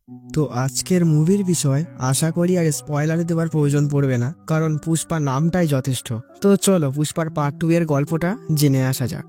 তো আজকের মুভির বিষয় আশা করি আর স্পয়লার দেওয়ার প্রয়োজন পড়বে না, কারণ পুষ্পা নামটাই যথেষ্ট। তো চলো পুষ্পার পার্ট 2 এর গল্পটা জেনে আসা যাক।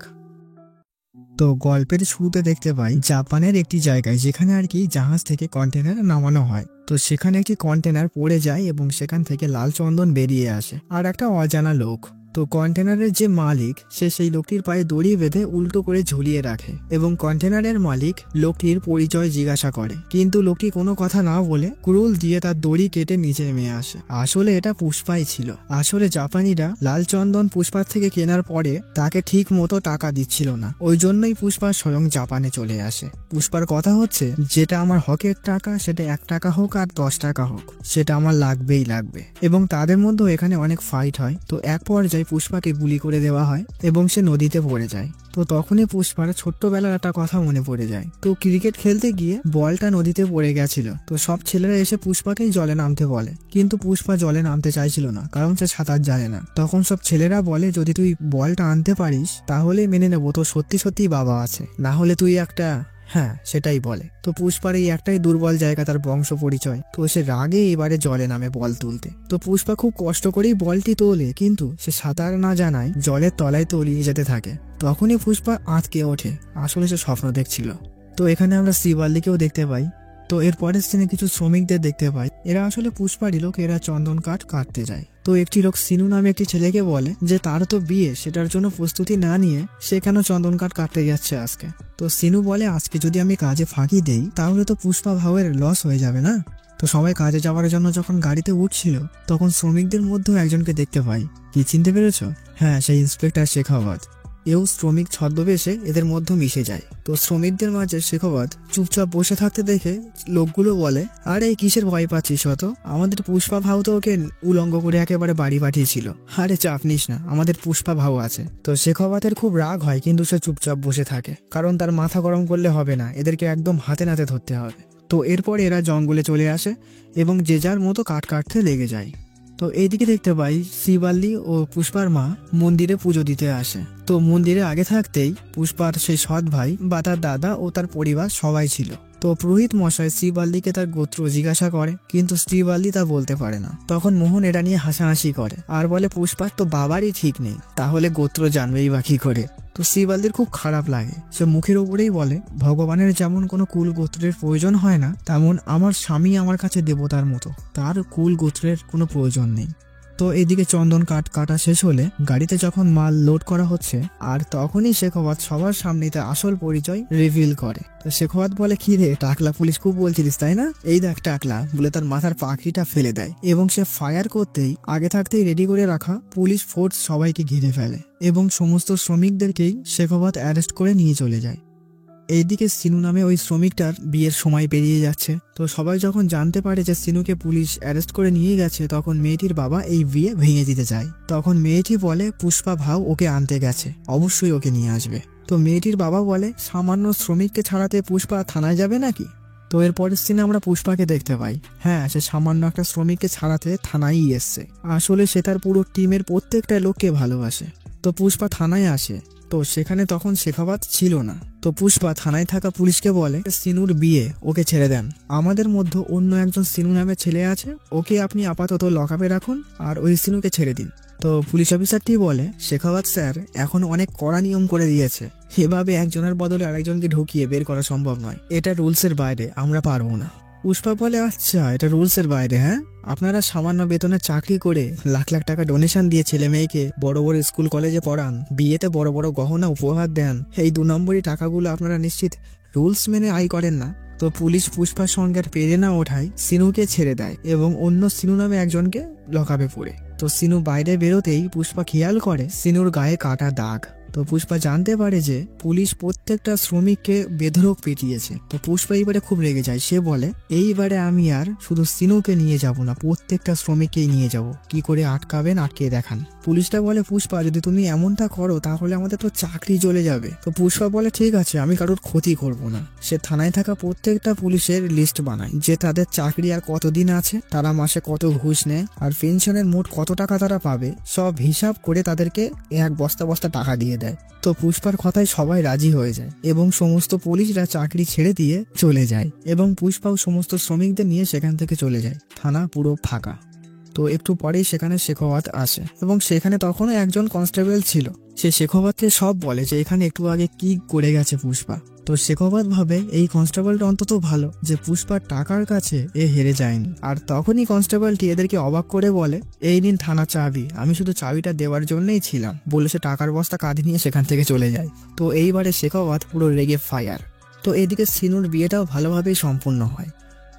তো গল্পের শুরুতে দেখতে পাই জাপানের একটি জায়গায়, যেখানে আর কি জাহাজ থেকে কন্টেনার নামানো হয়। তো সেখানে একটি কন্টেনার পড়ে যায় এবং সেখান থেকে লাল চন্দন বেরিয়ে আসে আর একটা অজানা লোক। তো কন্টেনারের যে মালিক সে সেই লোকটির পায়ে দড়ি বেঁধে উল্টো করে ঝুলিয়ে রাখে এবং কন্টেনারের মালিক লোকটির পরিচয় জিজ্ঞাসা করে, কিন্তু লোকটি কোনো কথা না বলে কুড়ুল দিয়ে তার দড়ি কেটে নিচে নেমে আসে। আসলে এটা পুষ্পাই ছিল। আসলে জাপানিরা লাল চন্দন পুষ্পার থেকে কেনার পরে তাকে ঠিক মতো টাকা দিচ্ছিল না, ওই জন্যই পুষ্পা স্বয়ং জাপানে চলে আসে। পুষ্পার কথা হচ্ছে, যেটা আমার হকের টাকা সেটা 1 টাকা হোক আর 10 টাকা হোক, সেটা আমার লাগবেই লাগবে। এবং তাদের মধ্যে এখানে অনেক ফাইট হয়। তো এক পর্যায়ে পুষ্পাকে গুলি করে দেওয়া হয় এবং সে নদীতে পড়ে যায়। তো তখনই পুষ্পার ছোট্টবেলার একটা কথা মনে পড়ে যায়। তো ক্রিকেট খেলতে গিয়ে বলটা নদীতে পড়ে গেছিল। তো সব ছেলেরা এসে পুষ্পাকেই জলে নামতে বলে, কিন্তু পুষ্পা জলে নামতে চাইছিল না, কারণ সে সাঁতার জানে না। তখন সব ছেলেরা বলে, যদি তুই বলটা আনতে পারিস তাহলে মেনে নেবো, তো সত্যি সত্যি বাবা আছে, না হলে তুই একটা হ্যাঁ সেটাই বলে। তো পুষ্পার এই একটাই দুর্বল জায়গা, তার বংশ পরিচয়। তো সে রাগে এবারে জলে নামে বল তুলতে। তো পুষ্পা খুব কষ্ট করেই বলটি তোলে, কিন্তু সে সাঁতার না জানায় জলের তলায় তলিয়ে যেতে থাকে। তখনই পুষ্পা আঁতকে ওঠে, আসলে সে স্বপ্ন দেখছিল। তো এখানে আমরা শ্রীবাল্লিকেও দেখতে পাই। তো এর পরের সিনে কিছু শ্রমিকদের দেখতে পাই, এরা আসলে পুষ্পারই লোক, এরা চন্দন কাঠ কাটতে যায়। তো একটি লোক সিনু নামে একটি ছেলেকে বলে যে তার তো বিয়ে, সেটার জন্য প্রস্তুতি না নিয়ে সে কেন চন্দন কাঠ কাটতে যাচ্ছে আজকে। তো সিনু বলে, আজকে যদি আমি কাজে ফাঁকি দেই তাহলে তো পুষ্পা ভাউয়ের লস হয়ে যাবে না। তো সবাই কাজে যাওয়ার জন্য যখন গাড়িতে উঠছিল তখন শ্রমিকদের মধ্যেও একজনকে দেখতে পাই। কি চিনতে পেরেছ? হ্যাঁ, সেই ইন্সপেক্টর শেখাওয়াত। এও শ্রমিক ছদ্মবেশে এদের মধ্যে মিশে যায়। তো শ্রমিকদের মাঝে শেখাওয়াত চুপচাপ বসে থাকতে দেখে লোকগুলো বলে, আরে কিসের ভয় পাচ্ছিস অত? আমাদের পুষ্পা ভাউ তো ওকে উলঙ্গ করে একেবারে বাড়ি পাঠিয়েছিল। আরে চাপ নিস না, আমাদের পুষ্পা ভাউ আছে। তো শেখাওয়াতের খুব রাগ হয়, কিন্তু সে চুপচাপ বসে থাকে, কারণ তার মাথা গরম করলে হবে না, এদেরকে একদম হাতে নাতে ধরতে হবে। তো এরপর এরা জঙ্গলে চলে আসে এবং যে যার মতো কাঠ কাটতে লেগে যায়। তো এইদিকে দেখতে পাই শ্রীবাল্লি ও পুষ্পার মা মন্দিরে পুজো দিতে আসে। তো মন্দিরে আগে থাকতেই পুষ্পার সেই সৎ ভাই বা তার দাদা ও তার পরিবার সবাই ছিল। তো পুরোহিত মশাই শ্রীবাল্লিকে তার গোত্র জিজ্ঞাসা করে, কিন্তু শ্রীবাল্লি তা বলতে পারে না। তখন মোহন এটা নিয়ে হাসাহাসি করে আর বলে, পুষ্পার তো বাবারই ঠিক নেই, তাহলে গোত্র জানবেই বা কি করে। তো শ্রীবাল্লির খুব খারাপ লাগে, সে মুখের উপরেই বলে, ভগবানের যেমন কোনো কুল গোত্রের প্রয়োজন হয় না, তেমন আমার স্বামী আমার কাছে দেবতার মতো, তার কুল গোত্রের কোনো প্রয়োজন নেই। তো এদিকে চন্দন কাঠ কাটা শেষ হলে গাড়িতে যখন মাল লোড করা হচ্ছে, আর তখনই শেখাওয়াত সবার সামনে তার আসল পরিচয় রিভিল করে। তো শেখাওয়াত বলে, কি রে টাকলা পুলিশ খুব বলছিলিস তাই না? এই দেখ টাকলা, বলে তার মাথার পাখিটা ফেলে দেয় এবং সে ফায়ার করতেই আগে থাকতেই রেডি করে রাখা পুলিশ ফোর্স সবাইকে ঘিরে ফেলে এবং সমস্ত শ্রমিকদেরকেই শেখাওয়াত অ্যারেস্ট করে নিয়ে চলে যায়। এইদিকে সিনু নামে ওই শ্রমিকটার বিয়ের সময় পেরিয়ে যাচ্ছে। তো সবাই যখন জানতে পারে যে সিনুকে পুলিশ অ্যারেস্ট করে নিয়ে গেছে, তখন মেয়েটির বাবা এই বিয়ে ভেঙে দিতে চায়। তখন মেয়েটি বলে পুষ্পা ভাউ ওকে আনতে গেছে, অবশ্যই ওকে নিয়ে আসবে। তো মেয়েটির বাবা বলে, সামান্য শ্রমিককে ছাড়াতে পুষ্পা থানায় যাবে নাকি? তো এর পরের সিনে আমরা পুষ্পাকে দেখতে পাই। হ্যাঁ, সে সামান্য একটা শ্রমিককে ছাড়াতে থানায় এসছে। আসলে সে তার পুরো টিমের প্রত্যেকটা লোককে ভালোবাসে। তো পুষ্পা থানায় আসে, তো সেখানে তখন শেখাওয়াত ছিল না। তো পুষ্পা থানায় থাকা পুলিশকে বলে, সিনুর বিয়ে, ওকে ছেড়ে দেন। আমাদের মধ্যে অন্য একজন সিনু নামে ছেলে আছে, ওকে আপনি আপাতত লকআপে রাখুন আর ওই সিনুকে ছেড়ে দিন। তো পুলিশ অফিসারটি বলে, শেখাওয়াত স্যার এখন অনেক কড়া নিয়ম করে দিয়েছে, এভাবে একজনের বদলে আরেকজনকে ঢুকিয়ে বের করা সম্ভব নয়, এটা রুলসের বাইরে, আমরা পারবো না। পুষ্পা বলে, আচ্ছা এটা রুলসের বাইরে? হ্যাঁ, আপনারা সামান্য বেতনে চাকরি করে লাখ লাখ টাকা ডোনেশন দিয়ে ছেলে মেয়েকে বড় বড় স্কুল কলেজে পড়ান, বিয়েতে বড় বড় গহনা উপহার দেন, এই 2 নম্বরই টাকাগুলো আপনারা নিশ্চিত রুলস মেনে আয় করেন না? তো পুলিশ পুষ্পার সঙ্গে আর পেরে না ওঠায় সিনুকে ছেড়ে দেয় এবং অন্য সিনু নামে একজনকে লকআপে পড়ে। তো সিনু বাইরে বেরোতেই পুষ্পা খেয়াল করে সিনুর গায়ে কাটা দাগ। তো পুষ্পা জানতে পারে যে পুলিশ প্রত্যেকটা শ্রমিককে বেধড়ক পিটিয়েছে। তো পুষ্পা এইবারে খুব রেগে যায়, সে বলে, এইবারে আমি আর শুধু সিনুকে নিয়ে যাব না, প্রত্যেকটা শ্রমিককেই নিয়ে যাব, কি করে আটকাবেন আটকে দেখান। পুলিশটা বলে, পুষ্পা যদি তুমি এমনটা করো তাহলে আমাদের তো চাকরি চলে যাবে। তো পুষ্পা বলে, ঠিক আছে, আমি কারোর ক্ষতি করব না। সে থানায় থাকা প্রত্যেকটা পুলিশের লিস্ট বানায়, যে তাদের চাকরি আর কতদিন আছে, তারা মাসে কত ঘুষ নেয় আর পেনশনের মোট কত টাকা তারা পাবে, সব হিসাব করে তাদেরকে 1 বস্তা বস্তা টাকা দিয়ে দেয়। তো পুষ্পার কথায় সবাই রাজি হয়ে যায় এবং সমস্ত পুলিশরা চাকরি ছেড়ে দিয়ে চলে যায় এবং পুষ্পাও সমস্ত শ্রমিকদের নিয়ে সেখান থেকে চলে যায়। থানা পুরো ফাঁকা। তো একটু পরেই সেখানে শেখাওয়াত আসে এবং সেখানে তখনও একজন কনস্টেবল ছিল। সে শেখাওয়াতকে সব বলে যে এখানে একটু আগে কি করে গেছে পুষ্পা। তো শেখাওয়াত ভাবে এই কনস্টেবলটা অন্তত ভালো যে পুষ্পার টাকার কাছে এ হেরে যায়নি। আর তখনই কনস্টেবলটি এদেরকে অবাক করে বলে, এই নিন থানা চাবি, আমি শুধু চাবিটা দেওয়ার জন্যই ছিলাম, বলে সে টাকার বস্তা কাঁধে নিয়ে সেখান থেকে চলে যায়। তো এইবারে শেখাওয়াত পুরো রেগে ফায়ার। তো এদিকে সিনুর বিয়েটাও ভালোভাবেই সম্পূর্ণ হয়।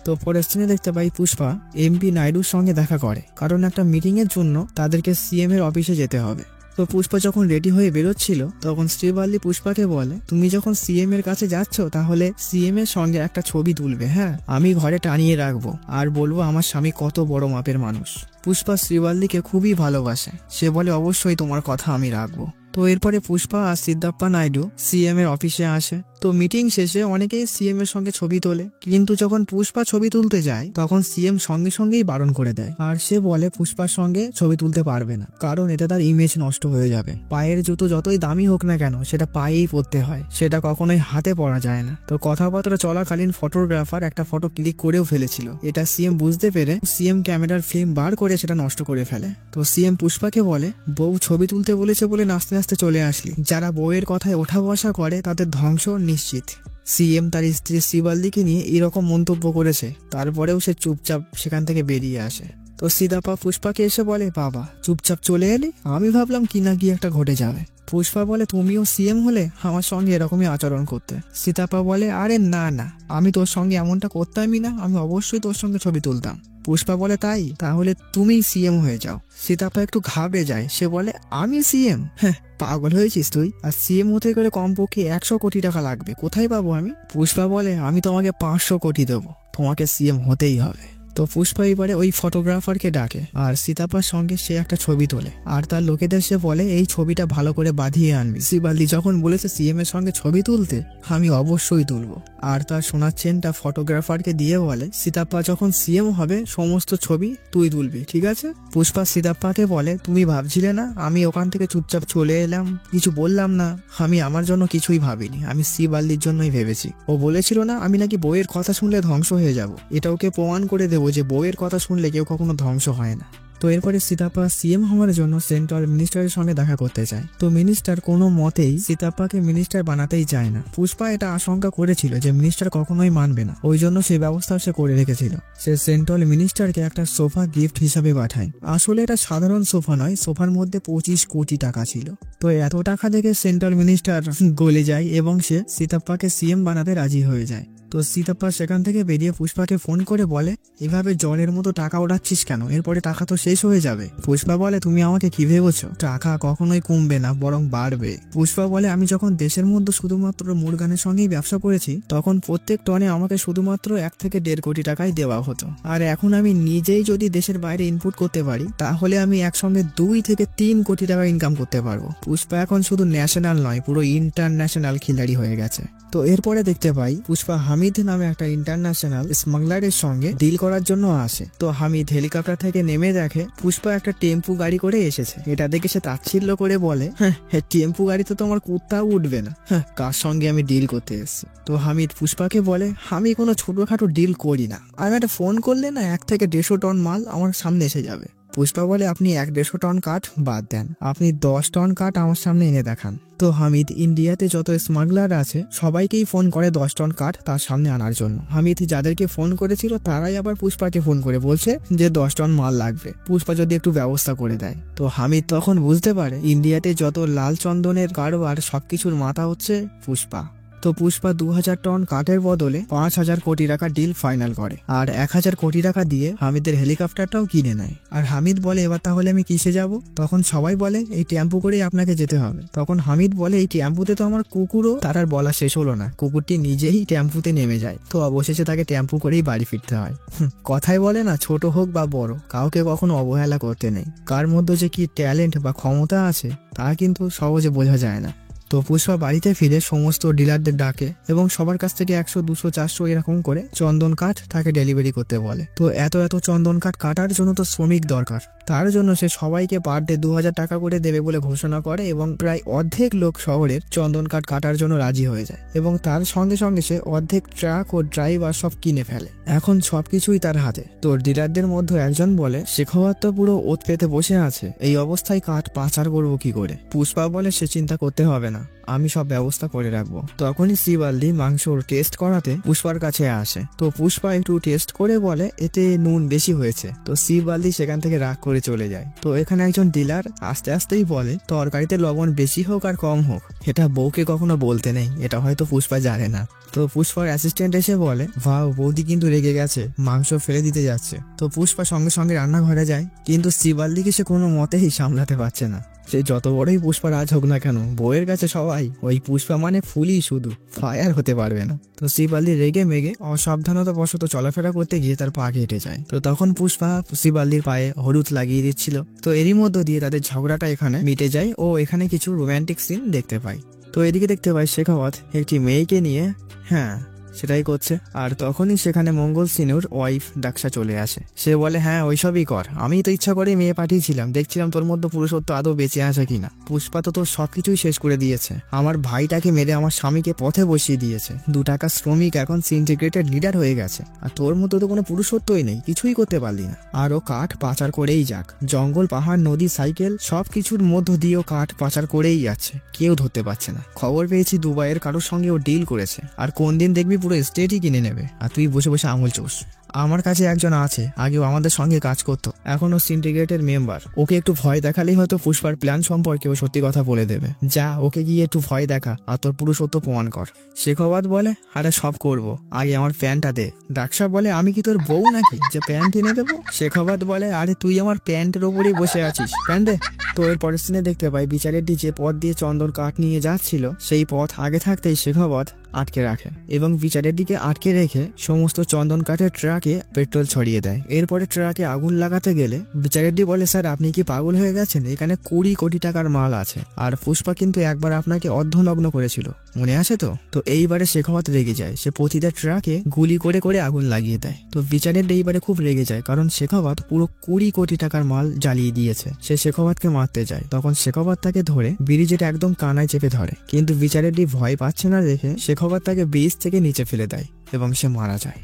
তো পরের সিনে দেখতে পাই পুষ্পা এমপি নাইডুর সঙ্গে দেখা করে, কারণ একটা মিটিং এর জন্য তাদেরকে সিএম এর অফিসে যেতে হবে। তো পুষ্পা যখন রেডি হয়ে বেরোচ্ছিল তখন শ্রীবাল্লি পুষ্পাকে বলে, তুমি যখন সিএম এর কাছে যাচ্ছ তাহলে সিএম এর সঙ্গে একটা ছবি তুলবে, হ্যাঁ, আমি ঘরে টানিয়ে রাখবো আর বলবো আমার স্বামী কত বড় মাপের মানুষ। পুষ্পা শ্রীবাল্লিকে খুবই ভালোবাসে, সে বলে অবশ্যই তোমার কথা আমি রাখবো। তো এরপরে পুষ্পা আর সিদ্ধাপ্পা নাইডু সিএম এর অফিসে আসে। তো মিটিং শেষে অনেকেই সিএম এর সঙ্গে ছবি তোলে, কিন্তু যখন পুষ্পা ছবি তুলতে যায় তখন সিএম সঙ্গে সঙ্গেই বারণ করে দেয়। আর সে বলে পুষ্পার সঙ্গে ছবি তুলতে পারবে না, কারণ এতে তার ইমেজ নষ্ট হয়ে যাবে। পায়ের জুতো যতই দামি হোক না কেন সেটা পায়েই পরতে হয়, সেটা কখনোই হাতে পরা যায় না। তো কথাবার্তা চলাকালীন ফটোগ্রাফার একটা ফটো ক্লিক করেও ফেলেছিল। এটা সিএম বুঝতে পেরে সিএম ক্যামেরার ফিল্ম বার করে সেটা নষ্ট করে ফেলে। তো সিএম পুষ্পাকে বলে, বউ ছবি তুলতে বলেছে বলে নাচতে নাচতে চলে আসলি, যারা বউয়ের কথায় ওঠা বসা করে তাদের ধ্বংস নিশ্চিত। সিএম তার স্ত্রী শ্রীবাল্লিকে নিয়ে এরকম মন্তব্য করেছে, তারপরেও সে চুপচাপ সেখান থেকে বেরিয়ে আসে। তো সিদ্ধাপ্পা পুষ্পাকে এসে বলে, বাবা চুপচাপ চলে এলি, আমি ভাবলাম কি না কি একটা ঘটে যাবে। পুষ্পা বলে, তুমিও সিএম হলে আমার সঙ্গে এরকমই আচরণ করতে। সিদ্ধাপ্পা বলে, আরে না না, আমি তোর সঙ্গে এমনটা করতামই না, আমি অবশ্যই তোর সঙ্গে ছবি তুলতাম। পুষ্পা বলে, তাই তাহলে তুমি সিএম হয়ে যাও। সিদ্ধাপ্পা একটু ঘাবড়ে যায়, সে বলে, আমি সিএম? হ্যাঁ, পাগল হয়েছিস তুই? আর সিএম হতে গেলে কমপক্ষে 100 কোটি টাকা লাগবে, কোথায় পাবো আমি? পুষ্পা বলে, আমি তোমাকে 500 কোটি দেবো, তোমাকে সিএম হতেই হবে। তো পুষ্পা এবারে ওই ফটোগ্রাফারকে ডাকে আর সিতাপার সঙ্গে সে একটা ছবি তোলে আর তার লোকেদের সে বলে এই ছবিটা ভালো করে বাঁধিয়ে আনবি। শ্রীবাল্লি যখন বলেছে সিএম এর সঙ্গে ছবি তুলতে, আমি অবশ্যই তুলবো। আর তার সোনার চেনটা ফটোগ্রাফারকে দিয়ে বলে, সীতাপ্পা যখন সিএম হবে সমস্ত ছবি তুই তুলবি, ঠিক আছে? পুষ্পা সীতাপ্পাকে বলে, তুমি ভাবছিলে না আমি ওখান থেকে চুপচাপ চলে এলাম, কিছু বললাম না? আমি আমার জন্য কিছুই ভাবিনি, আমি শ্রীবাল্লির জন্যই ভেবেছি। ও বলেছিল না আমি নাকি বউয়ের কথা শুনলে ধ্বংস হয়ে যাব, এটা ওকে প্রমাণ করে দেবো যে বউয়ের কথা শুনলে কেউ কখনো ধ্বংস হয় না। তো এরপরে সীতাপ্পা সিএম হওয়ার জন্য সেন্ট্রাল মিনিস্টারের সঙ্গে দেখা করতে চায়। তো মিনিস্টার কোনো মতেই সীতাপ্পাকে মিনিস্টার বানাতেই চায় না। পুষ্পা এটা আশঙ্কা করেছিল যে মিনিস্টার কখনোই মানবে না, ওই জন্য সেই ব্যবস্থা সে করে রেখেছিল। সে সেন্ট্রাল মিনিস্টারকে একটা সোফা গিফট হিসাবে পাঠায়। আসলে এটা সাধারণ সোফা নয়, সোফার মধ্যে 25 কোটি টাকা ছিল। তো এত টাকা দেখে সেন্ট্রাল মিনিস্টার গলে যায় এবং সে সীতাপ্পাকে সিএম বানাতে রাজি হয়ে যায়। তো সীতাপ্পা সেখান থেকে বেরিয়ে পুষ্পাকে ফোন করে বলে, এভাবে জলের মতো টাকা ওড়াচ্ছিস কেন? এরপরে টাকা তো শেষ হয়ে যাবে। পুষ্পা বলে, তুমি আমাকে কি ভেবেছো? টাকা কখনোই কমবে না, বরং বাড়বে। পুষ্পা বলে, আমি যখন দেশের মধ্যে শুধুমাত্র মুরগানের সঙ্গেই ব্যবসা করেছি তখন প্রত্যেক টনে আমাকে শুধুমাত্র 1 থেকে 1.5 কোটি টাকাই দেওয়া হতো, আর এখন আমি নিজেই যদি দেশের বাইরে ইনপুট করতে পারি তাহলে আমি একসঙ্গে 2 থেকে 3 কোটি টাকা ইনকাম করতে পারবো। পুষ্পা এখন শুধু ন্যাশনাল নয়, পুরো ইন্টারন্যাশনাল খিলাড়ি হয়ে গেছে। তো এরপরে দেখতে পাই পুষ্পা হামিদ নামে একটা ইন্টারন্যাশনাল স্মাগলারের সঙ্গে ডিল করার জন্য আসে। তো হামিদ হেলিকপ্টার থেকে নেমে দেখে পুষ্পা একটা টেম্পু গাড়ি করে এসেছে। এটা দেখে সে তাচ্ছিল্য করে বলে, হ্যাঁ টেম্পু গাড়িতে তো আমার কুত্তাও উঠবে না, হ্যাঁ কার সঙ্গে আমি ডিল করতে এসেছি? তো হামিদ পুষ্পাকে বলে, আমি কোনো ছোটখাটো ডিল করি না, আমি একটা ফোন করলে না 1 থেকে 150 টন মাল আমার সামনে এসে যাবে। পুষ্পা বলে, আপনি 1-150 টন কাঠ বাদ দেন, আপনি 10 টন কাঠ আমার সামনে এনে দেখান। তো হামিদ ইন্ডিয়াতে যত স্মাগলার আছে সবাইকেই ফোন করে 10 টন কাঠ তার সামনে আনার জন্য। হামিদ যাদেরকে ফোন করেছিল তারাই আবার পুষ্পাকে ফোন করে বলছে যে 10 টন মাল লাগবে, পুষ্পা যদি একটু ব্যবস্থা করে দেয়। তো হামিদ তখন বুঝতে পারে ইন্ডিয়াতে যত লাল চন্দনের কারবার সবকিছুর মাথা হচ্ছে পুষ্পা। তো পুষ্পা 2000 টন কাঠের বদলে 5000 কোটি টাকা ডিল ফাইনাল করে আর 1000 কোটি টাকা দিয়ে হামিদের হেলিকপ্টারটাও কিনে নেয়। আর হামিদ বলে, এবার তাহলে আমি কিসে যাব? তখন সবাই বলে, এই টেম্পু করেই আপনাকে যেতে হবে। তখন হামিদ বলে, এই টেম্পুতে তো আমার কুকুরও। তার আর বলা শেষ হলো না, কুকুরটি নিজেই টেম্পুতে নেমে যায়। তো অবশেষে তাকে টেম্পু করেই বাড়ি ফিরতে হয়। কথাই বলে না, ছোট হোক বা বড় কাউকে কখনো অবহেলা করতে নেই। কার মধ্যে যে কি ট্যালেন্ট বা ক্ষমতা আছে তা কিন্তু সহজে বোঝা যায় না। তো পুষ্পা বাড়িতে ফিরে সমস্ত ডিলারদের ডাকে এবং সবার কাছ থেকে 100, 200, 400 এরকম করে চন্দন কাঠ তাকে ডেলিভারি করতে বলে। তো এত চন্দন কাঠ কাটার জন্য তো শ্রমিক দরকার, তার জন্য সে সবাইকে পার ডে 2000 টাকা করে দেবে বলে ঘোষণা করে এবং প্রায় অর্ধেক লোক শহরের চন্দন কাঠ কাটার জন্য রাজি হয়ে যায় এবং তার সঙ্গে সঙ্গে সে অর্ধেক ট্রাক ও ড্রাইভার সব কিনে ফেলে। এখন সবকিছুই তার হাতে। তো ডিলারদের মধ্যে একজন বলে, শেখাওয়াত তো পুরো ওত পেতে বসে আছে, এই অবস্থায় কাঠ পাচার করবো কি করে? পুষ্পা বলে, সে চিন্তা করতে হবে না, আমি সব ব্যবস্থা করে রাখবো। তখনই শিবাল্লি মাংসর টেস্ট করাতে পুষ্পার কাছে আসে। তো পুষ্পা একটু টেস্ট করে বলে এতে নুন বেশি হয়েছে। তো শিবাল্লি সেখান থেকে রাগ করে চলে যায়। তো এখানে একজন ডিলার আস্তে আস্তেই বলে, তরকারিতে লবণ বেশি হোক আর কম হোক এটা বউকে কখনো বলতে নেই, এটা হয়তো পুষ্পা জানে না। তো পুষ্পার অ্যাসিস্ট্যান্ট এসে বলে, ভাও বৌদি কিন্তু রেগে গেছে, মাংস ফেলে দিতে যাচ্ছে। তো পুষ্পা সঙ্গে সঙ্গে রান্নাঘরে যায়, কিন্তু শিবাল্লিকে সে কোনো মতেই সামলাতে পারছে না। সে যত বড়ই পুষ্পা রাজ হোক না কেন, বউয়ের কাছে সবাই ওই পুষ্পা মানে ফুলই, শুধু ফায়ার হতে পারবে না। তো শিবাল্লি রেগে মেগে অসাবধানতা বশত চলাফেরা করতে গিয়ে তার পা কেটে যায়। তো তখন পুষ্পা শিবাল্লির পায়ে হলুদ লাগিয়ে দিচ্ছিল। তো এরই মধ্য দিয়ে তাদের ঝগড়াটা এখানে মিটে যায় ও এখানে কিছু রোম্যান্টিক সিন দেখতে পাই। তো এদিকে দেখতে পাই শেখাওয়াত একটি মেয়েকে নিয়ে সেটাই করছে। আর তখনই সেখানে মঙ্গল সিনুর ওয়াইফ দাক্ষা চলে আসে। সে বলে, হ্যাঁ ওইসবই কর, আমি তো ইচ্ছা করে মেয়ে পাঠিয়েছিলাম, দেখছিলাম তোর মধ্যে পুরুষত্ব আদৌ বেঁচে আছে কিনা। পুষ্পা তো তোর সবকিছুই শেষ করে দিয়েছে, আমার ভাইটাকে মেরে আমার স্বামীকে পথে বসিয়ে দিয়েছে, 2 টাকা শ্রমিক এখন সিন্ডিকেটের লিডার হয়ে গেছে, আর তোর মধ্যে তো কোনো পুরুষত্বই নেই, কিছুই করতে পারলি না। আর ও কাঠ পাচার করেই যাক, জঙ্গল পাহাড় নদী সাইকেল সবকিছুর মধ্য দিয়েও কাঠ পাচার করেই যাচ্ছে, কেউ ধরতে পারছে না। খবর পেয়েছি দুবাইয়ের কারোর সঙ্গে ও ডিল করেছে, আর কোন দিন দেখবি পুরো স্টেটই কিনে নেবে, আর তুই বসে বসে আঙুল চোষ। আমার কাছে একজন আছে, আগেও আমাদের সঙ্গে কাজ করতো, এখনো সিন্ডিকেটের মেম্বার, ওকে একটু ভয় দেখালেই হয়তো পুষ্পার প্ল্যান সম্পর্কে ও সত্যি কথা বলে দেবে। যা, ওকে গিয়ে একটু ভয় দেখা আর তোর পুরুষত্ব প্রমাণ কর। শেখাওয়াত বলে, আরে সব করবো, আগে আমার প্যান্টটা দে। দাক্ষা বলে, আমি কি তোর বউ নাকি যে প্যান্ট এনে দেবো? শেখাওয়াত বলে, আরে তুই আমার প্যান্টের ওপরেই বসে আছিস, প্যান্ট দে। তো এর পরের সিনে দেখতে পাই বিচারেরটি যে পথ দিয়ে চন্দন কাঠ নিয়ে যাচ্ছিল সেই পথ আগে থাকতেই শেখাওয়াত আটকে রাখে এবং বিচারের দিকে আটকে রেখে সমস্ত চন্দন কাঠের ট্রাকে পেট্রোল ছড়িয়ে দেয়। এরপরে ট্রাকে আগুন লাগাতে গেলে বিচারেরটি বলে, স্যার আপনি কি পাগল হয়ে গেছেন, এখানে 20 কোটি টাকার মাল আছে, আর পুষ্পা কিন্তু একবার আপনাকে অর্ধনগ্ন করেছিল, মনে আছে তো? তো এইবারে শেখাওয়াত রেগে যায়, সে প্রতিটা ট্রাকে গুলি করে করে আগুন লাগিয়ে দেয়। তো বিচারের এইবারে খুব রেগে যায়, কারণ শেখাওয়াত পুরো 20 কোটি টাকার মাল জ্বালিয়ে দিয়েছে। সে শেখাওয়াতকে মারতে যায়, তখন শেখাওয়াত তাকে ধরে ব্রিজের একদম কানায় চেপে ধরে, কিন্তু বিচারেরটি ভয় পাচ্ছে না দেখে শেখাওয়াত তাকে ব্রিজ থেকে নিচে ফেলে দেয় এবং সে মারা যায়।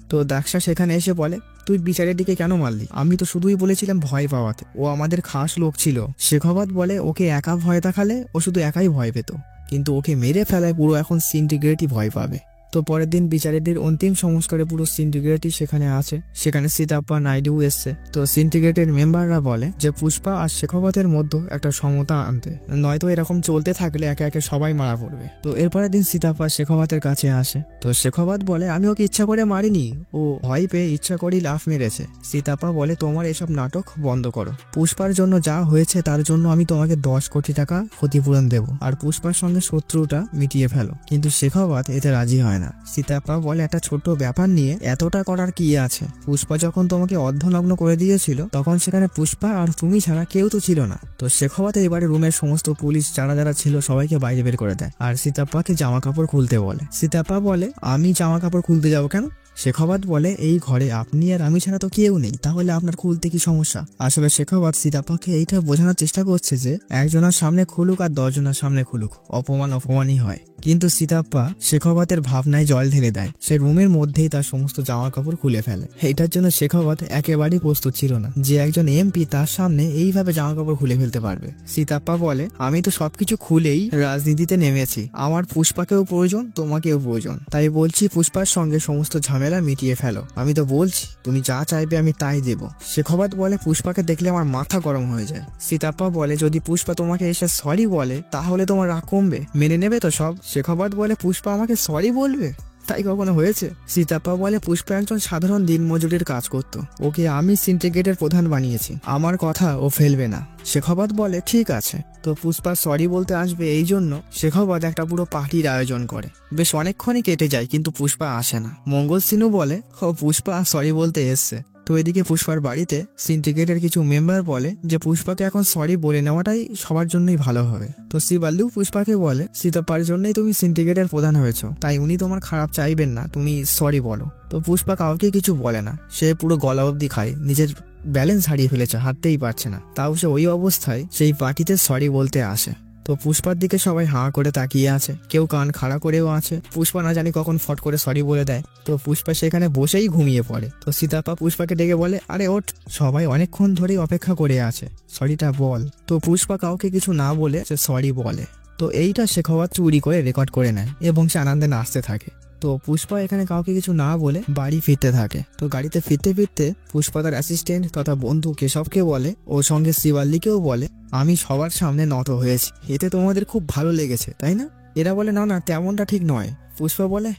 তো দাক্ষা সেখানে এসে বলে, তুই বিচারের দিকে কেন মারলি? আমি তো শুধুই বলেছিলাম ভয় পাওয়াতে, ও আমাদের খাস লোক ছিল। শেখাওয়াত বলে, ওকে একা ভয় দেখালে ও শুধু একাই ভয় পেত, কিন্তু ওকে মেরে ফেলায় পুরো এখন সিন্ডিকেটই ভয় পাবে। তো পরের দিন বিচারেরটির অন্তিম সংস্কারে পুরো সিন্ডিকেটই সেখানে আছে। সেখানে সীতাপ্পা নাইডু এসছে। তো সিন্ডিকেটের মেম্বাররা বলে যে পুষ্পা আর শেখাওয়াতের মধ্যে একটা সমতা আনতে, নয়তো এরকম চলতে থাকলে একে একে সবাই মারা পড়বে। তো এরপরের দিন সীতাপ্পা শেখাওয়াতের কাছে আসে। তো শেখাওয়াত বলে, আমি ওকে ইচ্ছা করে মারিনি, ও ভয় পেয়ে ইচ্ছা করেই লাফ মেরেছে। সীতাপ্পা বলে, তোমার এসব নাটক বন্ধ করো, পুষ্পার জন্য যা হয়েছে তার জন্য আমি তোমাকে 10 কোটি টাকা ক্ষতিপূরণ দেব, আর পুষ্পার সঙ্গে শত্রুটা মিটিয়ে ফেলো। কিন্তু শেখাওয়াত এতে রাজি হয় না। সীতাপ্পা বলে, একটা ছোট ব্যাপার নিয়ে এতটা করার কি আছে? পুষ্পা যখন তোমাকে অর্ধনগ্ন করে দিয়েছিল তখন সেখানে পুষ্পা আর তুমি ছাড়া কেউ তো ছিল না। তো শেখাওয়াত এবারে রুমের সমস্ত পুলিশ যারা যারা ছিল সবাইকে বাইরে বের করে দেয় আর সীতাপ্পাকে জামা কাপড় খুলতে বলে। সীতাপ্পা বলে, আমি জামা কাপড় খুলতে যাবো কেন? শেখাওয়াত বলে, এই ঘরে আপনি আর আমি ছাড়া তো কেউ নেই, তাহলে আপনার খুলতে কি সমস্যা? আসলে শেখাওয়াত সীতাপ্পাকে এইটা বোঝানোর চেষ্টা করছে যে একজনের সামনে খুলুক আর 10 জনের সামনে খুলুক, অপমান অপমানই হয়। কিন্তু সীতাপ্পা শেখাওয়াতের ভাবনায় জল ঢেলে দেয়, সে রুমের মধ্যেই তার সমস্ত জামা কাপড় খুলে ফেলে। এটার জন্য শেখাওয়াত একেবারেই প্রস্তুত ছিল না যে একজন এমপি তার সামনে এইভাবে জামা কাপড় খুলে ফেলতে পারবে। সীতাপ্পা বলে, আমি তো সবকিছু খুলেই রাজনীতিতে নেমেছি, আমার পুষ্পাকেও প্রয়োজন, তোমাকেও প্রয়োজন, তাই বলছি পুষ্পার সঙ্গে সমস্ত ঝামেলা মিটিয়ে ফেলো। আমি তো বলছি তুমি যা চাইবে আমি তাই দেব। শেখাওয়াত বলে, পুষ্পাকে দেখলে আমার মাথা গরম হয়ে যায়। সীতাপ্পা বলে, যদি পুষ্পা তোমাকে এসে সরি বলে তাহলে তোমার রাগ কমবে, মেনে নেবে তো সব? শেখাওয়াত বলে, পুষ্পা আমাকে সরি বলবে? তাই কখনো হয়েছে? সীতাপ্পা বলে, পুষ্পা একজন সাধারণ দিনমজুরের কাজ করত, ওকে আমি সিন্ডিকেটের প্রধান বানিয়েছি, আমার কথা ও ফেলবে না। শেখাওয়াত বলে, ঠিক আছে। তো পুষ্পা সরি বলতে আসবে এই জন্য শেখাওয়াত একটা পুরো পার্টির আয়োজন করে। বেশ অনেকক্ষণই কেটে যায় কিন্তু পুষ্পা আসে না। মঙ্গল সিনু বলে, ও পুষ্পা সরি বলতে এসছে। তো এদিকে পুষ্পার বাড়িতে সিন্ডিকেটের কিছু মেম্বার বলে যে পুষ্পাকে এখন সরি বলে নেওয়াটাই সবার জন্যই ভালো হবে। তো শিবাল্লু পুষ্পাকে বলে সীতাপ্পার জন্যই তুমি সিন্ডিকেটের প্রধান হয়েছো, তাই উনি তোমার খারাপ চাইবেন না, তুমি সরি বলো। তো পুষ্পা কাউকে কিছু বলে না, সে পুরো গলা অবধি খায়, নিজের ব্যালেন্স হারিয়ে ফেলেছে, হাঁটতেই পারছে না, তাও সে ওই অবস্থায় সেই পার্টিতে সরি বলতে আসে। তো পুষ্পার দিকে সবাই হাঁ করে তাকিয়ে আছে, কেউ কান খাড়া করেও আছে। পুষ্পা না জানি কখন ফট করে সরি বলে দেয়। তো পুষ্পা সেখানে বসেই ঘুমিয়ে পড়ে। তো সীতাপ্পা পুষ্পাকে ডেকে বলে, আরে ওঠ, সবাই অনেকক্ষণ ধরেই অপেক্ষা করে আছে, সরিটা বল। তো পুষ্পা কাউকে কিছু না বলে সে সরি বলে। তো এইটা শেখাওয়াত চুরি করে রেকর্ড করে নেয় এবং সে আনন্দে নাচতে থাকে। তো পুষ্পা এখানে কাউকে কিছু না বলে বাড়ি ফিরতে থাকে। তো গাড়িতে ফিরতে ফিরতে পুষ্পা তার অ্যাসিস্ট্যান্ট তথা বন্ধু কেশবকে বলে, ও সঙ্গে শিবাল্লিকেও বলে, আমি সবার সামনে নত হয়েছি, এতে তোমাদের খুব ভালো লেগেছে তাই না? এরা বলে, না না, তেমনটা ঠিক নয়। পুষ্পা বলে,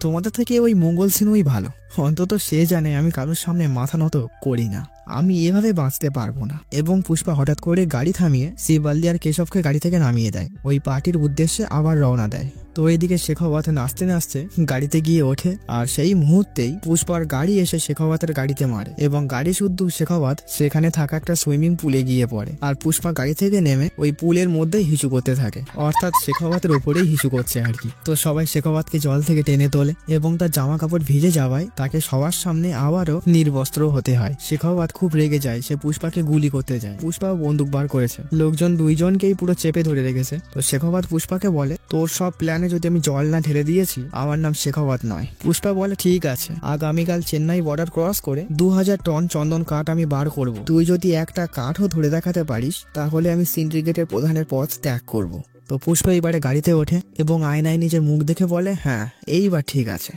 তোমাদের থেকে ওই মঙ্গল সিনুই ভালো, অন্তত সে জানে আমি কারোর সামনে মাথা নত করি না, আমি এভাবে বাঁচতে পারবো না। এবং পুষ্পা হঠাৎ করে গাড়ি থামিয়ে শিবাল্লি আর কেশবকে গাড়ি থেকে নামিয়ে দেয়, ওই পার্টির উদ্দেশ্যে আবার রওনা দেয়। তো এইদিকে শেখাওয়াত নাচতে নাচতে গাড়িতে গিয়ে ওঠে, আর সেই মুহূর্তেই পুষ্পার গাড়ি এসে শেখাওয়াতের গাড়িতে মারে এবং গাড়ি শুদ্ধ শেখাওয়াত সেখানে থাকা একটা সুইমিং পুলে গিয়ে পড়ে। আর পুষ্পা গাড়ি থেকে নেমে ওই পুলের মধ্যেই হিসু করতে থাকে, অর্থাৎ শেখাওয়াতের ওপরেই হিসু করছে আর কি। তো সবাই শেখাওয়াতকে জল থেকে টেনে তোলে এবং তার জামা কাপড় ভিজে যাওয়ায় তাকে সবার সামনে আবারও নির্বস্ত্র হতে হয়। শেখাওয়াত খুব রেগে যায়, সে পুষ্পাকে গুলি করতে যায়। পুষ্পাও বন্দুক বার করেছে, লোকজন দুইজনকেই পুরো চেপে ধরে রেখেছে। তো শেখাওয়াত পুষ্পাকে বলে, তোর সব প্ল্যানে যদি আমি জল না ঢেলে দিয়েছি, আমার নাম শেখাওয়াত নয়। পুষ্পা বলে, ঠিক আছে, আগামীকাল চেন্নাই বর্ডার ক্রস করে 2000 টন চন্দন কাঠ আমি বার করব, তুই যদি একটা কাঠও ধরে দেখাতে পারিস তাহলে আমি সিন্ডিকেটের প্রধানের পদ ত্যাগ করব। তো পুষ্পা এবারে গাড়িতে ওঠে এবং আয়নায় নিজের মুখ দেখে বলে, হ্যাঁ এইবার ঠিক আছে।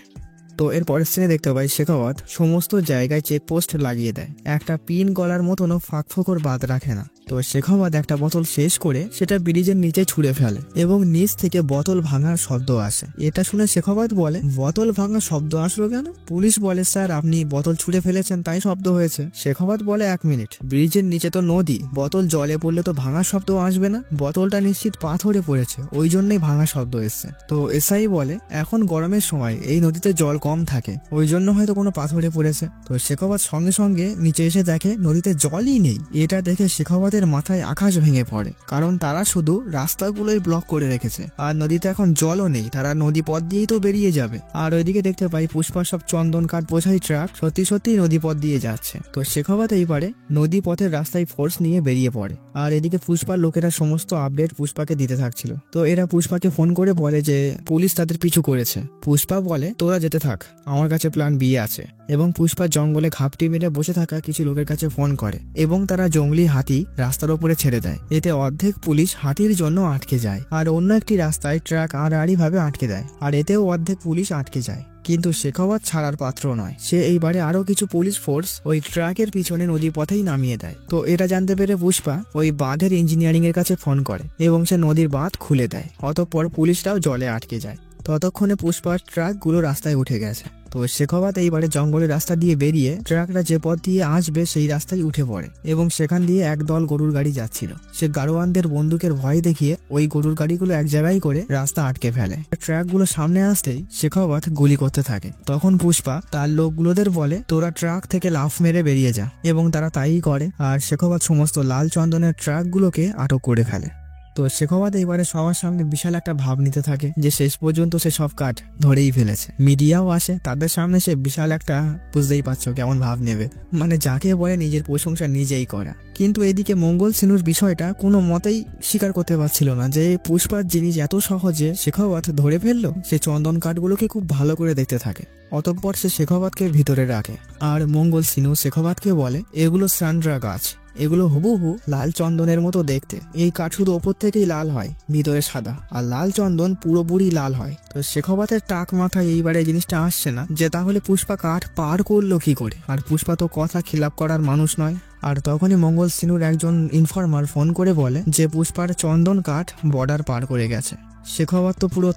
তো এর পরের সিনে দেখতে পাই শেখাওয়াত সমস্ত জায়গায় চেকপোস্ট লাগিয়ে দেয়, একটা পিন গলার মতনও ফাঁক ফোকর বাদ রাখে না। তো শেখাওয়াত একটা বোতল শেষ করে সেটা ব্রিজের নিচে ছুঁড়ে ফেলে এবং নিচ থেকে বোতল ভাঙার শব্দ আসে। এটা শুনে শেখাওয়াত বলে, বোতল ভাঙার শব্দ আসলো কেন? পুলিশ বলে, স্যার আপনি বোতল ছুঁড়ে ফেলেছেন তাই শব্দ হয়েছে। শেখাওয়াত বলে, 1 মিনিট, ব্রিজের নিচে তো নদী, বোতল জলে পড়লে তো ভাঙার শব্দ আসবে না, বোতলটা নিশ্চিত পাথরে পড়েছে, ওই জন্যই ভাঙার শব্দ এসছে। তো এসআই বলে, এখন গরমের সময় এই নদীতে জল কম থাকে, ওই জন্য হয়তো কোনো পাথরে পড়েছে। তো শেখাওয়াত সঙ্গে সঙ্গে নিচে এসে দেখে নদীতে জলই নেই। এটা দেখে শেখাওয়াতের মাথায় আকাশ ভেঙে পড়ে, কারণ তারা শুধু রাস্তাগুলোই ব্লক করে রেখেছে আর নদীতে এখন জলও নেই, তারা নদী পথ দিয়েই তো বেরিয়ে যাবে। আর ওইদিকে দেখতে পাই পুষ্পা সব চন্দন কাঠ বোঝাই ট্রাক সত্যি সত্যি নদী পথ দিয়ে যাচ্ছে। তো শেখাওয়াত এইবারে নদী পথের রাস্তায় ফোর্স নিয়ে বেরিয়ে পড়ে। আর এদিকে পুষ্পার লোকেরা সমস্ত আপডেট পুষ্পাকে দিতে থাকছিল। তো এরা পুষ্পাকে ফোন করে বলে যে পুলিশ তাদের পিছু করেছে। পুষ্পা বলে, তোরা যেতে থাক, আমার কাছে প্ল্যান বি আছে। এবং পুষ্পা জঙ্গলে ঘাপটি মেরে বসে থাকা কিছু লোকের কাছে ফোন করে এবং তারা জঙ্গলি হাতি রাস্তার উপরে ছেড়ে দেয়। এতে অর্ধেক পুলিশ হাতির জন্য আটকে যায় আর অন্য একটি রাস্তায় ট্রাক আড়াআড়ি ভাবে আটকে দেয়, আর এতেও অর্ধেক পুলিশ আটকে যায়। কিন্তু শেখাওয়াত ছাড়ার পাত্র নয়, সে এইবারে আরো কিছু পুলিশ ফোর্স ওই ট্রাকের পিছনে নদী পথেই নামিয়ে দেয়। তো এটা জানতে পেরে পুষ্পা ওই বাঁধের ইঞ্জিনিয়ারিং এর কাছে ফোন করে এবং সে নদীর বাঁধ খুলে দেয়। অতঃপর পুলিশরাও জলে আটকে যায়। ততক্ষণে পুষ্পার ট্রাকগুলো রাস্তায় উঠে গেছে। তো শেখাওয়াত এইবারে জঙ্গলের রাস্তা দিয়ে বেরিয়ে ট্রাকরা যে পথ দিয়ে আসবে সেই রাস্তায় উঠে পড়ে এবং সেখান দিয়ে একদল গরুর গাড়ি যাচ্ছিল। সে গাড়োয়ানদের বন্দুকের ভয় দেখিয়ে ওই গরুর গাড়িগুলো এক জায়গায় করে রাস্তা আটকে ফেলে। ট্রাকগুলো সামনে আসতেই শেখাওয়াত গুলি করতে থাকে। তখন পুষ্পা তার লোকগুলোদের বলে, তোরা ট্রাক থেকে লাফ মেরে বেরিয়ে যা, এবং তারা তাই করে। আর শেখাওয়াত সমস্ত লাল চন্দনের ট্রাকগুলোকে আটক করে ফেলে। তো শেখাওয়াত এবারে সবার সামনে বিশাল একটা ভাব নিতে থাকে যে শেষ পর্যন্ত সে সব কাঠ ধরেই ফেলেছে। মিডিয়াও আসে, তাদের সামনে সে বিশাল একটা, বুঝতেই পারছো কেমন ভাব নেবে, মানে যাকে বলে নিজের প্রশংসা নিজেই করা। কিন্তু এদিকে মঙ্গল সিনুর বিষয়টা কোনো মতেই স্বীকার করতে পারছিল না যে পুষ্পার জিনিস এত সহজে শেখাওয়াত ধরে ফেললো। সে চন্দন কাঠগুলোকে খুব ভালো করে দেখতে থাকে, অতঃপর সে শেখাওয়াতকে ভিতরে রাখে। আর মঙ্গল সিনু শেখাওয়াতকে বলে, এগুলো সান্ড্রা গাছ, এগুলো হুবহু লাল চন্দনের মতো দেখতে। এই কাঠ শুধু ওপর থেকেই লাল হয়, ভিতরে সাদা, আর লাল চন্দন পুরোপুরি লাল হয়। তো শেখাওয়াতের টাক মাথায় এইবারে জিনিসটা আসছে না যে তাহলে পুষ্পা কাঠ পার করলো কি করে, আর পুষ্পা তো কথা খিলাপ করার মানুষ নয়। আর তখনই মঙ্গল সিনুর একজন ইনফর্মার ফোন করে বলে যে পুষ্পার চন্দন কাঠ বর্ডার পার করে গেছে। শেখাওয়াত তো পুরো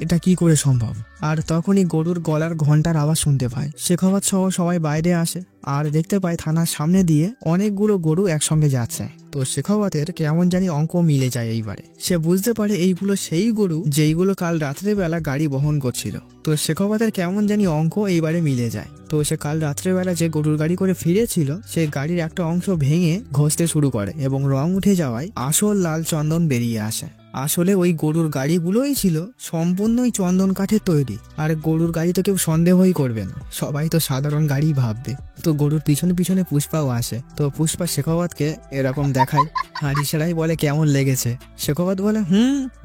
এটা কি করে সম্ভব। আর তখনই গরুর গলার ঘন্টার আওয়াজ শুনতে পায়। শেখাওয়াত সহ সবাই বাইরে আসে আর দেখতে পায় থানার সামনে দিয়ে অনেকগুলো গরু একসঙ্গে যাচ্ছে। তো শেখাওয়াতের কেমন জানি অঙ্ক মিলে যায় এইবারে। সে বুঝতে পারে এইগুলো সেই গরু যেইগুলো কাল রাত্রেবেলা গাড়ি বহন করছিল। তো শেখাওয়াতের কেমন জানি অঙ্ক এইবারে মিলে যায়। তো সে কাল রাত্রেবেলা যে গরুর গাড়ি করে ফিরেছিল সে গাড়ির একটা অংশ ভেঙে ঘষতে শুরু করে এবং রং উঠে যাওয়ায় আসল লাল চন্দন বেরিয়ে আসে। আসলে ওই গরুর গাড়িগুলোই ছিল সম্পূর্ণই চন্দন কাঠের তৈরি। আর গরুর গাড়ি তো কেউ সন্দেহই করবে না, সবাই তো সাধারণ গাড়ি ভাববে। তো গরুর পিছনে পিছনে পুষ্পাও আসে। তো পুষ্পা শেখাওয়াতকে এরকম দেখায় আর ইশারাই বলে কেমন লেগেছে। শেখাওয়াত বলে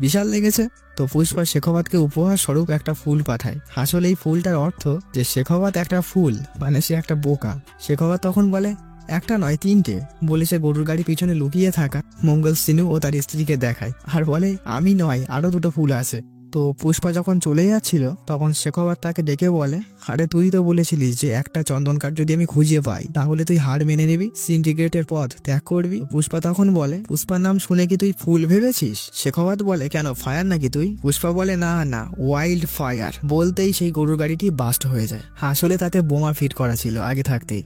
বিশাল লেগেছে। তো পুষ্পা শেখাওয়াতকে উপহার স্বরূপ একটা ফুল পাঠায়। আসলে এই ফুলটার অর্থ যে শেখাওয়াত একটা ফুল, মানে সে একটা বোকা। শেখাওয়াত তখন বলে একটা নয় 3টে বলে সে গরুর গাড়ি পিছনে লুকিয়ে থাকা মঙ্গল সিনু ও তার স্ত্রীকে দেখায় আর বলে আমি নয়, আরো 2টো ফুল আছে। তো পুষ্পা যখন চলে যাচ্ছিল তখন শেখাওয়াত তাকে ডেকে বলে আরে তুই তো বলেছিলিস যে একটা চন্দন কাঠ যদি আমি খুঁজে পাই তাহলে তুই হার মেনে নিবি, সিন্ডিকেটের পথ ত্যাগ করবি। পুষ্পা তখন বলে পুষ্পার নাম শুনে কি তুই ফুল ভেবেছিস? শেখাওয়াত বলে কেন, ফায়ার নাকি তুই? পুষ্পা বলে না না, ওয়াইল্ড ফায়ার। বলতেই সেই গরুর গাড়িটি বাস্ট হয়ে যায়। আসলে তাতে বোমা ফিট করা ছিল আগে থাকতেই।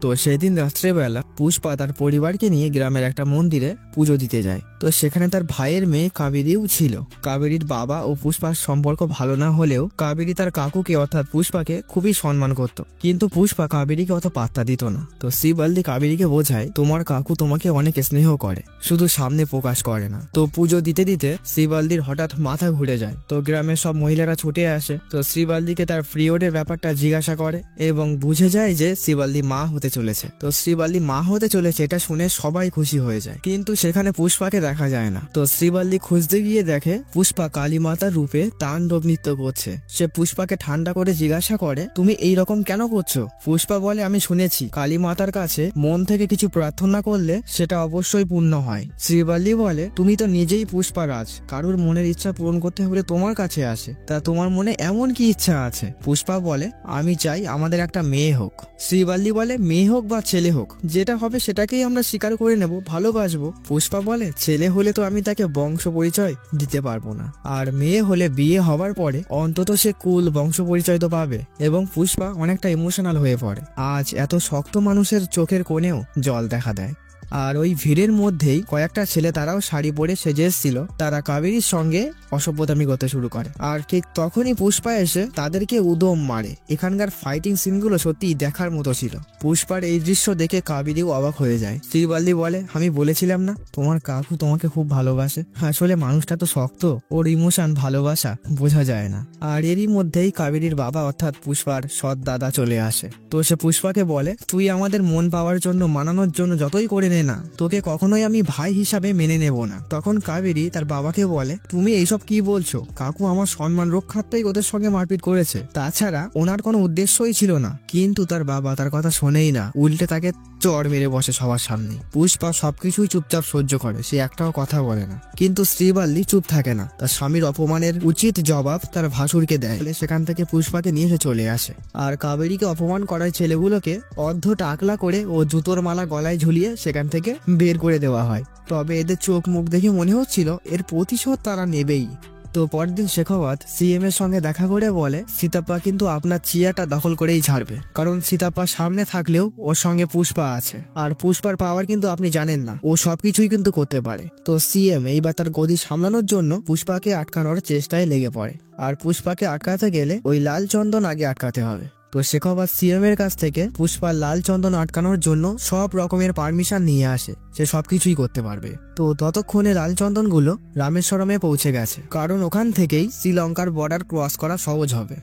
তো সেদিন রাত্রেবেলা পুষ্পা তার পরিবারকে নিয়ে গ্রামের একটা মন্দিরে পুজো দিতে যায়। তো সেখানে তার ভাইয়ের মেয়ে কাবেরীও ছিল। কাবেরীর বাবা ও পুষ্পার সম্পর্ক ভালো না হলেও কাবেরী তার কাকুকে অর্থাৎ পুষ্পাকে খুবই সম্মান করত, কিন্তু পুষ্পা কাবেরীকে অত পাত্তা দিত না। তো শিববাল্দি কাবেরীকে বোঝায় তোমার কাকু তোমাকে অনেক স্নেহ করে, শুধু সামনে প্রকাশ করে না। তো পুজো দিতে দিতে শিববাল্দির হঠাৎ মাথা ঘুরে যায়। তো গ্রামের সব মহিলারা ছুটে আসে। তো শিববাল্দিকে তার পিরিয়ডের ব্যাপারটা জিজ্ঞাসা করে এবং বুঝে যায় যে শিববাল্দি মা হতে চলেছে। তো শিববাল্দি মা হতে চলেছে এটা শুনে সবাই খুশি হয়ে যায়, কিন্তু সেখানে পুষ্পাকে দেখা যায় না। তো শিববাল্দি খুঁজতে গিয়ে দেখে পুষ্পা কালী মাতার রূপে তাণ্ডব নৃত্য করছে। সে পুষ্পাকে ঠান্ডা করে জিজ্ঞাসা করে তুমি এই রকম কেন করছো? পুষ্পা বলে আমি শুনেছি কালী মাতার কাছে মন থেকে কিছু প্রার্থনা করলে সেটা অবশ্যই পূর্ণ হয়। শিববাল্দি বলে তুমি তো নিজেই পুষ্পারাজ, কারুর মনের ইচ্ছা পূরণ করতে হলে তোমার কাছে আসে, তা তোমার মনে এমন কি ইচ্ছা আছে? পুষ্পা বলে আমি চাই আমাদের একটা মেয়ে হোক। শিববাল্দি বলে মেয়ে হোক বা ছেলে হোক, যেটা হবে সেটাকেই আমরা স্বীকার করে নেব, ভালোবাসবো। পুষ্পা বলে ছেলে হলে তো আমি তাকে বংশ পরিচয় দিতে পারবো না, আর মেয়ে হলে বিয়ে হবার পরে অন্তত সে কুল বংশ পরিচয় তো পাবে। এবং পুষ্পা অনেকটা ইমোশনাল হয়ে পড়ে। আজ এত শক্ত মানুষের চোখের কোণেও জল দেখা দেয়। আর ওই ভিড়ের মধ্যেই কয়েকটা ছেলে তারাও শাড়ি পরে সেজে এসেছিল, তারা কাবেরীর সঙ্গে অসভ্যতামি করতে শুরু করে। আর ঠিক তখনই পুষ্পা এসে তাদেরকে উদম মারে। এখানকার ফাইটিং সিনগুলো সত্যি দেখার মতো ছিল। পুষ্পার এই দৃশ্য দেখে কাবেরীও অবাক হয়ে যায়। শিববাল্দি বলে আমি বলেছিলাম না তোমার কাকু তোমাকে খুব ভালোবাসে। আসলে মানুষটা তো শক্ত, ওর ইমোশন ভালোবাসা বোঝা যায় না। আর এরই মধ্যেই কাবেরীর বাবা অর্থাৎ পুষ্পার সৎ দাদা চলে আসে। তো সে পুষ্পাকে বলে তুই আমাদের মন পাওয়ার জন্য মানানোর জন্য যতই করে নে না, তোকে কখনোই আমি ভাই হিসাবে মেনে নেব না। তখন কাবেরী তার বাবাকে বলে তুমি এইসব কি বলছো? কাকু আমার সম্মান রক্ষার্থেই ওদের সঙ্গে মারপিট করেছে, তাছাড়া ওনার কোনো উদ্দেশ্যই ছিল না। কিন্তু তার বাবা তার কথা শোনেই না, উল্টে তাকে চড় মেরে বসে সবার সামনে। পুষ্পা সবকিছুই চুপচাপ সহ্য করে, সে একটাও কথা বলে না। কিন্তু শিববাল্দি চুপ থাকে না, তার স্বামীর অপমানের উচিত জবাব তার ভাসুরকে দেয়। সেখান থেকে পুষ্পাকে নিয়ে এসে চলে আসে। আর কাবেরীকে অপমান করায় ছেলেগুলোকে অর্ধ টাকলা করে ও জুতোর মালা গলায় ঝুলিয়ে সেখান থেকে বের করে দেওয়া হয়। তবে এদের চোখ মুখ দেখে মনে হচ্ছিল এর প্রতিশোধ তারা নেবেই। তো পরের দিন শেখাওয়াত সিএম এর সঙ্গে দেখা করে বলে সীতাপ্পা কিন্তু আপনার চেয়ারটা দখল করেই ছাড়বে, কারণ সীতাপ্পা সামনে থাকলেও ওর সঙ্গে পুষ্পা আছে। আর পুষ্পার পাওয়ার কিন্তু আপনি জানেন না, ও সবকিছুই কিন্তু করতে পারে। তো সিএম এইবার তার গদি সামলানোর জন্য পুষ্পাকে আটকানোর চেষ্টায় লেগে পড়ে। আর পুষ্পাকে আটকাতে গেলে ওই লাল চন্দন আগে আটকাতে হবে। তো শেখাওয়াত সিএম এর কাছ থেকে পুষ্পার লাল চন্দন আটকানোর জন্য সব রকমের পারমিশন নিয়ে আসে, সে সবকিছুই করতে পারবে। তো ততক্ষণে লাল চন্দন গুলো রামেশ্বরমে পৌঁছে গেছে, কারণ ওখান থেকেই শ্রীলঙ্কার বর্ডার ক্রস করা সহজ হবে।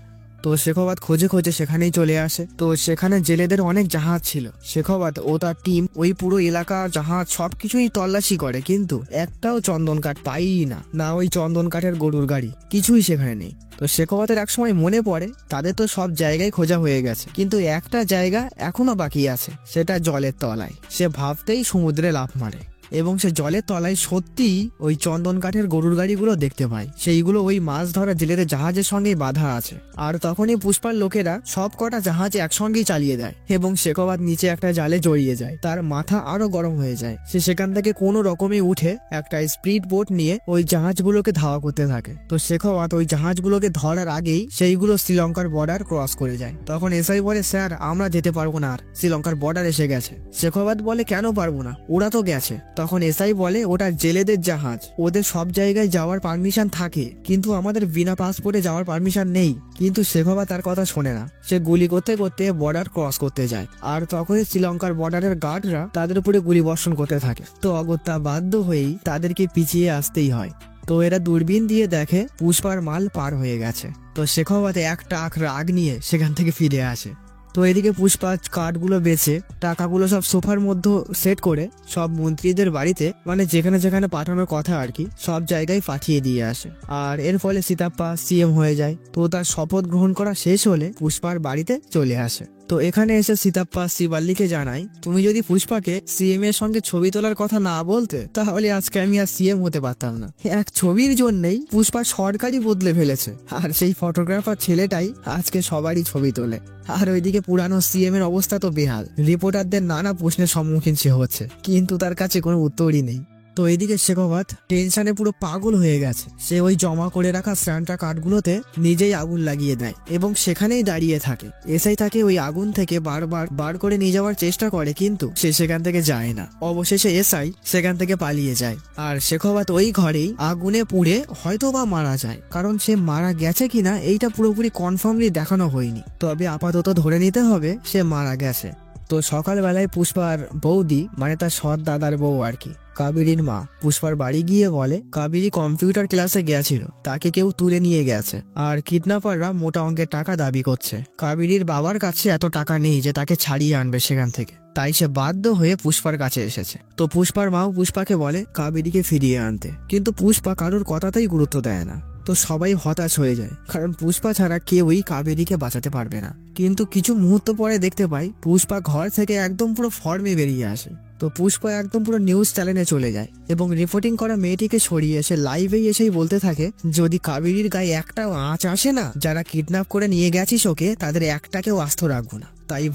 তো শেখাওয়াত খোঁজে খোঁজে সেখানেই চলে আসে। তো সেখানে জেলেদের অনেক জাহাজ ছিল। শেখাওয়াত ও তার টিম ওই পুরো এলাকা জাহাজ সবকিছুই তল্লাশি করে, কিন্তু একটাও চন্দন কাঠ পাইই না, না ওই চন্দন কাঠের গরুর গাড়ি, কিছুই সেখানে নেই। তো শেখাওয়াতের একসময় মনে পড়ে তাদের তো সব জায়গায় খোঁজা হয়ে গেছে, কিন্তু একটা জায়গা এখনো বাকি আছে, সেটা জলের তলায়। সে ভাবতেই সমুদ্রে লাফ মারে। এবং সে জলের তলায় সত্যি ওই চন্দন কাঠের গরুর গাড়িগুলো দেখতে পায়। সেইগুলো ওই মাছ ধরা জেলেদের জাহাজের সঙ্গেই বাঁধা আছে। আর তখনই পুষ্পার লোকেরা সব কটা জাহাজ একসঙ্গেই চালিয়ে দেয় এবং শেখাওয়াত নিচে একটা জালে জড়িয়ে যায়। তার মাথা আরো গরম হয়ে যায়। সে সেখান থেকে কোনো রকমে উঠে একটা স্পিড বোট নিয়ে ওই জাহাজগুলোকে ধাওয়া করতে থাকে। তো শেখাওয়াত ওই জাহাজগুলোকে ধরার আগেই সেইগুলো শ্রীলঙ্কার বর্ডার ক্রস করে যায়। তখন এসআই বলে, স্যার আমরা যেতে পারবো না, আর শ্রীলঙ্কার বর্ডার এসে গেছে। শেখাওয়াত বলে, কেন পারবো না, ওরা তো গেছে। তখন এসআই বলে, ওটা জেলেদের জাহাজ, ওদের সব জায়গায় যাওয়ার পারমিশন থাকে, কিন্তু আমাদের বিনা পাসপোর্টে যাওয়ার পারমিশন নেই। কিন্তু শেখাওয়াত তার কথা শোনে না। সে গুলি করতে করতে বর্ডার ক্রস করতে যায়। আর তখনই শ্রীলঙ্কার বর্ডারের গার্ডরা তাদের উপরে গুলি বর্ষণ করতে থাকে। তো অগত্যা বাধ্য হয়েই তাদেরকে পিছিয়ে আসতেই হয়। তো এরা দূরবীন দিয়ে দেখে পুষ্পার মাল পার হয়ে গেছে। তো শেখাওয়াত একটা রাগ নিয়ে সেখান থেকে ফিরে আসে। তো এদিকে পুষ্পা কার্ডগুলো বেচে টাকাগুলো সব সোফার মধ্যে সেট করে সব মন্ত্রীদের বাড়িতে, মানে যেখানে যেখানে পাঠানোর কথা আর কি, সব জায়গায় পাঠিয়ে দিয়ে আসে। আর এর ফলে সীতাপ্পা সিএম হয়ে যায়। তো তার শপথ গ্রহণ করা শেষ হলে পুষ্পার বাড়িতে চলে আসে। তো এখানে এসে সীতাপ্পা শিবাল্লিকে জানায়, তুমি যদি পুষ্পাকে সিএম এর সঙ্গে ছবি তোলার কথা না বলতে, তাহলে আজকে আমি আর সিএম হতে পারতাম না। এক ছবির জন্যই পুষ্পা সরকারই বদলে ফেলেছে। আর সেই ফটোগ্রাফার ছেলেটাই আজকে সবারই ছবি তোলে। আর ওইদিকে পুরানো সিএম এর অবস্থা তো বেহাল। রিপোর্টারদের নানা প্রশ্নের সম্মুখীন সে হচ্ছে, কিন্তু তার কাছে কোনো উত্তরই নেই। তো এদিকে শেখাওয়াত টেনশনে পুরো পাগল হয়ে গেছে। সে ওই জমা করে রাখা স্ট্যান্ডটা কাঠগুলোতে নিজেই আগুন লাগিয়ে দেয় এবং সেখানেই দাঁড়িয়ে থাকে। এসআই তাকে ওই আগুন থেকে বারবার বার করে নিয়ে যাওয়ার চেষ্টা করে, কিন্তু সে সেখান থেকে যায় না। অবশেষে এসআই সেখান থেকে পালিয়ে যায়। আর শেখাওয়াত ওই ঘরেই আগুনে পুড়ে হয়তো বা মারা যায়। কারণ সে মারা গেছে কিনা এইটা পুরোপুরি কনফার্মলি দেখানো হয়নি, তবে আপাতত ধরে নিতে হবে সে মারা গেছে। তো সকালবেলায় পুষ্পার বৌদি, মানে তার সৎ দাদার বউ আর কি, কাবেরীর মা, পুষ্পার বাড়ি গিয়ে বলে কাবেরী কম্পিউটার ক্লাসে গেছিল, তাকে কেউ তুলে নিয়ে গেছে আর কিডন্যাপাররা মোটা অঙ্কের টাকা দাবি করছে। কাবেরীর বাবার কাছে এত টাকা নেই যে তাকে ছাড়িয়ে আনবে সেখান থেকে, তাই সে বাধ্য হয়ে পুষ্পার কাছে এসেছে। তো পুষ্পার মাও পুষ্পাকে বলে কাবেরীকে ফিরিয়ে আনতে, কিন্তু পুষ্পা কারোর কথাতেই গুরুত্ব দেয় না। তো সবাই হতাশ হয়ে যায়, কারণ পুষ্পা ছাড়া কেউই কাবেরীকে বাঁচাতে পারবে না। কিন্তু কিছু মুহূর্ত পরে দেখতে পাই পুষ্পা ঘর থেকে একদম পুরো ফর্মে বেরিয়ে আসে। তো পুষ্পা একদম পুরো নিউজ চ্যানেলে চলে যায় এবং রিপোর্টিং করা মেয়েটিকে সরিয়ে এসে লাইভেই এসেই বলতে থাকে, যদি কাবেরীর গায়ে একটাও আঁচ আসে না, যারা কিডন্যাপ করে নিয়ে গেছিস ওকে, তাদের একটাকেও আস্ত রাখবো না। তাই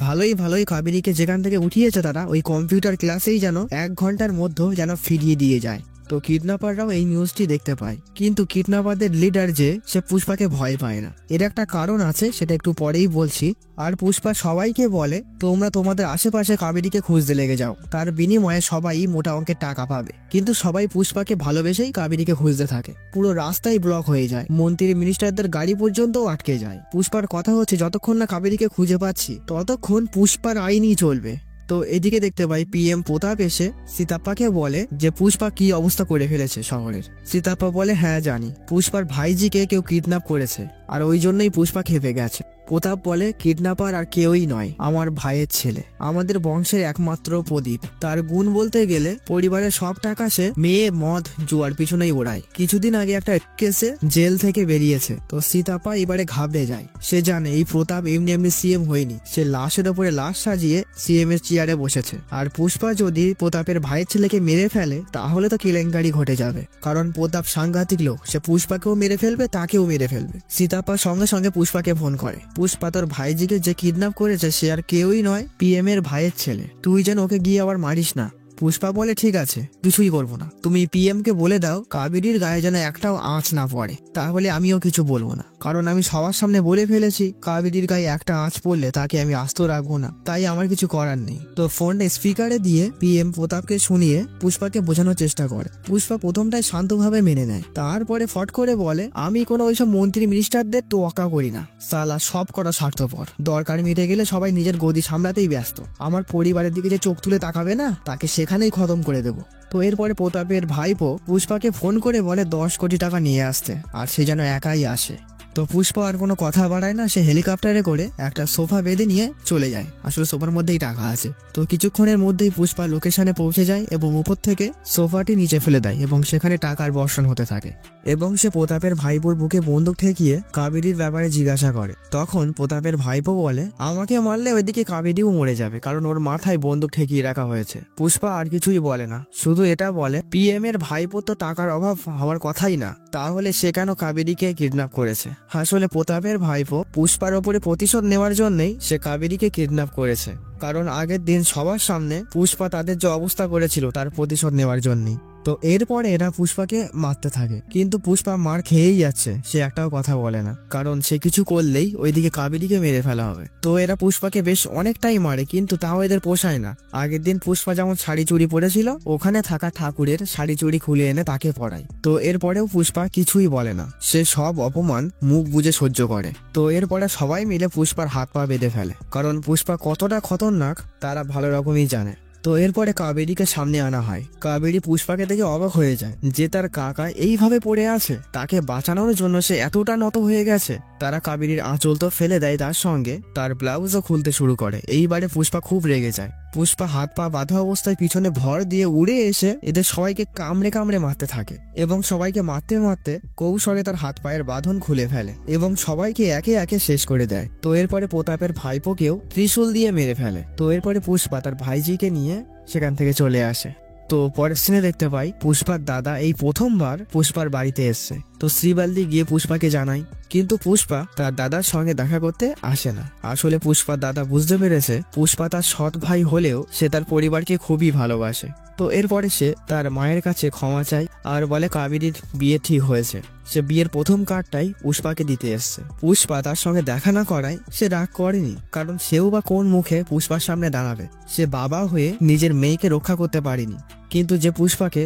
ভালোই কাবেরীকে যেখান থেকে উঠিয়েছে তারা ওই কম্পিউটার ক্লাসেই যেন 1 ঘন্টার মধ্যে যেন ফিরিয়ে দিয়ে যায়। তো কিডন্যাপাররাও এই নিউজটি দেখতে পায়, কিন্তু কিডন্যাপারদের লিডার যে, সে পুষ্পাকে ভয় পায় না। এর একটা কারণ আছে, সেটা একটু পরেই বলছি। আর পুষ্পা সবাইকে বলে, তোমরা তোমাদের আশেপাশে কাবেরীকে খুঁজতে লেগে যাও, তার বিনিময়ে সবাই মোটা অঙ্কের টাকা পাবে। কিন্তু সবাই পুষ্পাকে ভালোবেসেই কাবেরীকে খুঁজতে থাকে। পুরো রাস্তায় ব্লক হয়ে যায়, মন্ত্রী মিনিস্টারদের গাড়ি পর্যন্তও আটকে যায়। পুষ্পার কথা হচ্ছে, যতক্ষণ না কাবেরীকে খুঁজে পাচ্ছি ততক্ষণ পুষ্পার আইনই চলবে। তো এদিকে দেখতে পাই পিএম প্রতাপ এসে সীতাপ্পাকে বলে যে পুষ্পা কি অবস্থা করে ফেলেছে শহরের। সীতাপ্পা বলে, হ্যাঁ জানি, পুষ্পার ভাইজিকে কেউ কিডন্যাপ করেছে আর ওই জন্যই পুষ্পা খেপে গেছে। প্রতাপ বলে, কিডন্যাপার আর কেউই নয়, আমার ভাইয়ের ছেলে, আমাদের বংশের একমাত্র প্রদীপ। তার গুণ বলতে গেলে পরিবারের সব টাকা সে মেয়ে, মদ, জুয়ার পিছনেই ওড়ায়। কিছুদিন আগে একটা কেসে জেল থেকে বেরিয়েছে। তো সীতাপ্পা এবারে ঘাবড়ে যায়। সে জানে এই প্রতাপ এমনি এমনি সিএম হয়নি, সে লাশের ওপরে লাশ সাজিয়ে সিএম এর চেয়ারে বসেছে। আর পুষ্পা যদি প্রতাপের ভাইয়ের ছেলেকে মেরে ফেলে তাহলে তো কেলেঙ্কারি ঘটে যাবে, কারণ প্রতাপ সাংঘাতিক লোক, সে পুষ্পাকেও মেরে ফেলবে, তাকেও মেরে ফেলবে। সীতাপ্পা সঙ্গে সঙ্গে পুষ্পাকে ফোন করে, পুষ্পা তোর ভাইজিকে যে কিডন্যাপ করেছে সে আর কেউই নয়, পিএম এর ভাইয়ের ছেলে, তুই যেন ওকে গিয়ে আবার মারিস না। পুষ্পা বলে, ঠিক আছে, কিছুই করবো না, তুমি পিএম কে বলে দাও কাবেরীর গায়ে যেন একটাও আঁচ না পড়ে, তাহলে আমিও কিছু বলবো না, কারণ আমি সবার সামনে বলে ফেলেছি কাবেরীর গায়ে একটা আঁচ পড়লে তাকে আমি আস্ত রাখবো না, তাই আমার কিছু করার নেই। তো ফোনটা স্পিকারে দিয়ে পিএম প্রতাপকে শুনিয়ে পুষ্পাকে বোঝানোর চেষ্টা করে। পুষ্পা প্রথমটায় শান্তভাবে মেনে নেয়, তারপরে ফট করে বলে, আমি কোনো ওইসব মন্ত্রী মিনিস্টারদের তোয়াক্কা করি না, সালা সব করা স্বার্থপর, দরকার মিটে গেলে সবাই নিজের গদি সামলাতেই ব্যস্ত, আমার পরিবারের দিকে যে চোখ তুলে তাকাবে না, তাকে সেখানেই খতম করে দেবো। তো এরপরে প্রতাপের ভাইপো পুষ্পাকে ফোন করে বলে 10 কোটি টাকা নিয়ে আসতে, আর সে যেন একাই আসে। তো পুষ্পা আর কোনো কথা বাড়ায় না, সে হেলিকপ্টারে করে একটা সোফা বেঁধে নিয়ে চলে যায়। আসলে সোফার মধ্যেই টাকা আছে। তো কিছুক্ষণের মধ্যেই পুষ্পা লোকেশনে পৌঁছে যায় এবং উপর থেকে সোফাটি নিচে ফেলে দেয় এবং সেখানে টাকার বর্ষণ হতে থাকে। এবং সে প্রতাপের ভাইপোর বুকে বন্দুক ঠেকিয়ে কাবেরীর ব্যাপারে জিজ্ঞাসা করে। তখন প্রতাপের ভাইপো বলে, আমাকে মারলে ওইদিকে কাবেরীও মরে যাবে, কারণ ওর মাথায় বন্দুক ঠেকিয়ে রাখা হয়েছে। পুষ্পা আর কিছুই বলে না, শুধু এটা বলে, পিএম এর ভাইপো তো টাকার অভাব হওয়ার কথাই না, তাহলে সে কেন কাবেরীকে কিডন্যাপ করেছে? আসলে প্রতাপের ভাইপো পুষ্পার ওপরে প্রতিশোধ নেওয়ার জন্যই সে কাবেরীকে কিডন্যাপ করেছে, কারণ আগের দিন সবার সামনে পুষ্পা তাদের যে অবস্থা করেছিল তার প্রতিশোধ নেওয়ার জন্যই। তো এরপরে এরা পুষ্পাকে মারতে থাকে, কিন্তু পুষ্পা মার খেয়েই যাচ্ছে, সে একটাও কথা বলে না, কারণ সে কিছু করলেই ওইদিকে কাবেরীকে মেরে ফেলা হবে। তো এরা পুষ্পাকে বেশ অনেকটাই মারে, কিন্তু তাও এদের পোষায় না। আগের দিন পুষ্পা যেমন শাড়ি চুরি পরেছিল, ওখানে থাকা ঠাকুরের শাড়ি চুরি খুলে এনে তাকে পরায়। তো এরপরেও পুষ্পা কিছুই বলে না, সে সব অপমান মুখ বুজে সহ্য করে। তো এরপরে সবাই মিলে পুষ্পার হাত পা বেঁধে ফেলে, কারণ পুষ্পা কতটা খতরনাক তারা ভালো রকমই জানে। তো এরপরে কাবেরীকে সামনে আনা হয়। কাবেরী পুষ্পাকে দেখে অবাক হয়ে যায় যে তার কাকা এইভাবে পড়ে আছে, তাকে বাঁচানোর জন্য সে এতটা নত হয়ে গেছে। তারা কাবেরীর আঁচল তো ফেলে দেয়, তার সঙ্গে তার ব্লাউজও খুলতে শুরু করে। এইবারে পুষ্পা খুব রেগে যায়। পুষ্পা হাত পা বাঁধা অবস্থায় পিছনে ভর দিয়ে উড়ে এসে এদের সবাইকে কামড়ে কামড়ে মারতে থাকে এবং সবাইকে মারতে মারতে কৌশলে তার হাত পায়ের বাঁধন খুলে ফেলে এবং সবাইকে একে একে শেষ করে দেয়। তো এরপরে প্রতাপের ভাইপোকেও ত্রিশূল দিয়ে মেরে ফেলে। তো এরপরে পুষ্পা তার ভাইজিকে নিয়ে সেখান থেকে চলে আসে। তো পরের সিনে দেখতে পাই পুষ্পার দাদা এই প্রথমবার পুষ্পার বাড়িতে এসছে। তো শ্রীবাল্লি গিয়ে পুষ্পাকে জানায়, কিন্তু পুষ্পা তার দাদার সঙ্গে দেখা করতে আসে না। আসলে পুষ্পার দাদা বুঝতে পেরেছে পুষ্পা তার সৎ ভাই হলেও সে তার পরিবারকে খুবই ভালোবাসে। তো এরপরে সে তার মায়ের কাছে ক্ষমা চায় আর বলে কাবেরীর বিয়ে ঠিক হয়েছে। সে বিয়ের প্রথম কার্ডটাই পুষ্পাকে দিতে এসছে। পুষ্পা তার সঙ্গে দেখা না করায় সে রাগ করেনি, কারণ সেও বা কোন মুখে পুষ্পার সামনে দাঁড়াবে। সে বাবা হয়ে নিজের মেয়েকে রক্ষা করতে পারেনি, কিন্তু যে পুষ্পাকে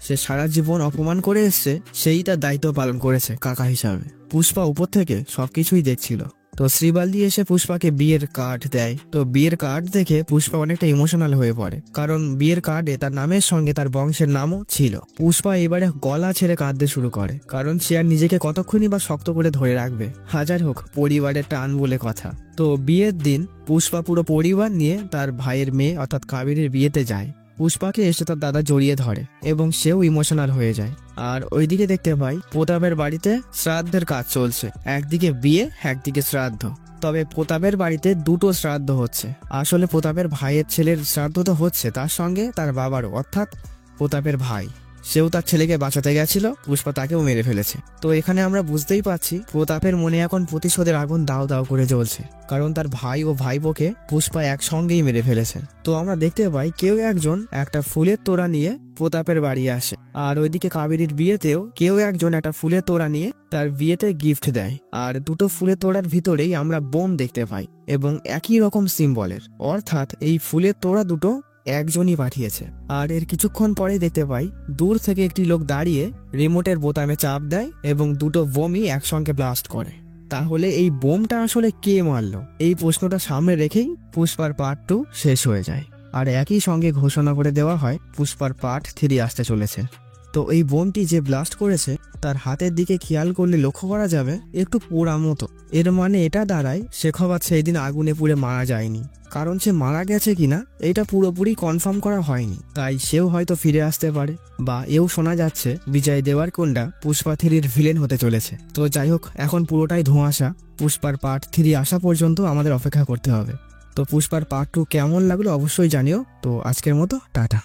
সে সারা জীবন অপমান করে এসছে সেই তার দায়িত্ব পালন করেছে কাকা হিসাবে। পুষ্পা উপর থেকে সবকিছুই দেখছিল। তো শ্রীবাল্লি এসে পুষ্পাকে বিয়ের কার্ড দেয়। তো বিয়ের কার্ড দেখে পুষ্পা অনেকটা ইমোশনাল হয়ে পড়ে, কারণ বিয়ের কার্ডে তার নামের সঙ্গে তার বংশের নামও ছিল। পুষ্পা এবারে গলা ছেড়ে কাঁদতে শুরু করে, কারণ সে আর নিজেকে কতক্ষণই বা শক্ত করে ধরে রাখবে। হাজার হোক পরিবারের টান বলে কথা। তো বিয়ের দিন পুষ্পা পুরো পরিবার নিয়ে তার ভাইয়ের মেয়ে অর্থাৎ কাবেরীর বিয়েতে যায়। পুষ্পাকে এসে তার দাদা জড়িয়ে ধরে এবং সেও ইমোশনাল হয়ে যায়। আর ওইদিকে দেখতে পাই প্রতাপের বাড়িতে শ্রাদ্ধের কাজ চলছে, একদিকে বিয়ে একদিকে শ্রাদ্ধ। তবে প্রতাপের বাড়িতে দুটো শ্রাদ্ধ হচ্ছে। আসলে প্রতাপের ভাইয়ের ছেলের শ্রাদ্ধ তো হচ্ছে, তার সঙ্গে তার বাবারও, অর্থাৎ প্রতাপের ভাই, সেও তার ছেলেকে বাঁচাতে গেছিল, পুষ্পা তাকেও মেরে ফেলেছে। তো এখানে আমরা বুঝতেই পারছি প্রতাপের মনে এখন প্রতিশোধের আগুন দাও দাও করে জ্বলছে, কারণ তার ভাই ও ভাইপোকে পুষ্পা একসঙ্গেই মেরে ফেলেছে। তো আমরা দেখতে পাই কেউ একজন একটা ফুলের তোড়া নিয়ে প্রতাপের বাড়ি আসে, আর ওইদিকে কাবেরীর বিয়েতেও কেউ একজন একটা ফুলের তোড়া নিয়ে তার বিয়েতে গিফট দেয়। আর দুটো ফুলের তোড়ার ভিতরেই আমরা বোম দেখতে পাই এবং একই রকম সিম্বলের, অর্থাৎ এই ফুলের তোড়া দুটো একজনই পাঠিয়েছে। আর এর কিছুক্ষণ পরে দেখতে পাই দূর থেকে একটি লোক দাঁড়িয়ে রিমোটের বোতামে চাপ দেয় এবং দুটো বোমই একসঙ্গে ব্লাস্ট করে। তাহলে এই বোমটা আসলে কে মারলো, এই প্রশ্নটা সামনে রেখেই পুষ্পার পার্ট 2 শেষ হয়ে যায়। আর একই সঙ্গে ঘোষণা করে দেওয়া হয় পুষ্পার পার্ট 3 আসতে চলেছে। তো এই বোমটি যে ব্লাস্ট করেছে তার হাতের দিকে খেয়াল করলে লক্ষ্য করা যাবে একটু পোড়া মতো। এর মানে এটা দাঁড়ায় শেখাবাদ সেই দিন আগুনে পুড়ে মারা যায়নি, কারণ সে মারা গেছে কিনা এটা পুরোপুরি কনফার্ম করা হয়নি, তাই সেও হয়তো ফিরে আসতে পারে। বা এও শোনা যাচ্ছে বিজয় দেওয়ারকোন্ডা পুষ্পা 3-র ভিলেন হতে চলেছে। তো যাই হোক, এখন পুরোটাই ধোঁয়াশা। পুষ্পার পার্ট 3 আসা পর্যন্ত আমাদের অপেক্ষা করতে হবে। তো পুষ্পার পার্ট 2 কেমন লাগলো অবশ্যই জানিও। তো আজকের মতো টাটা।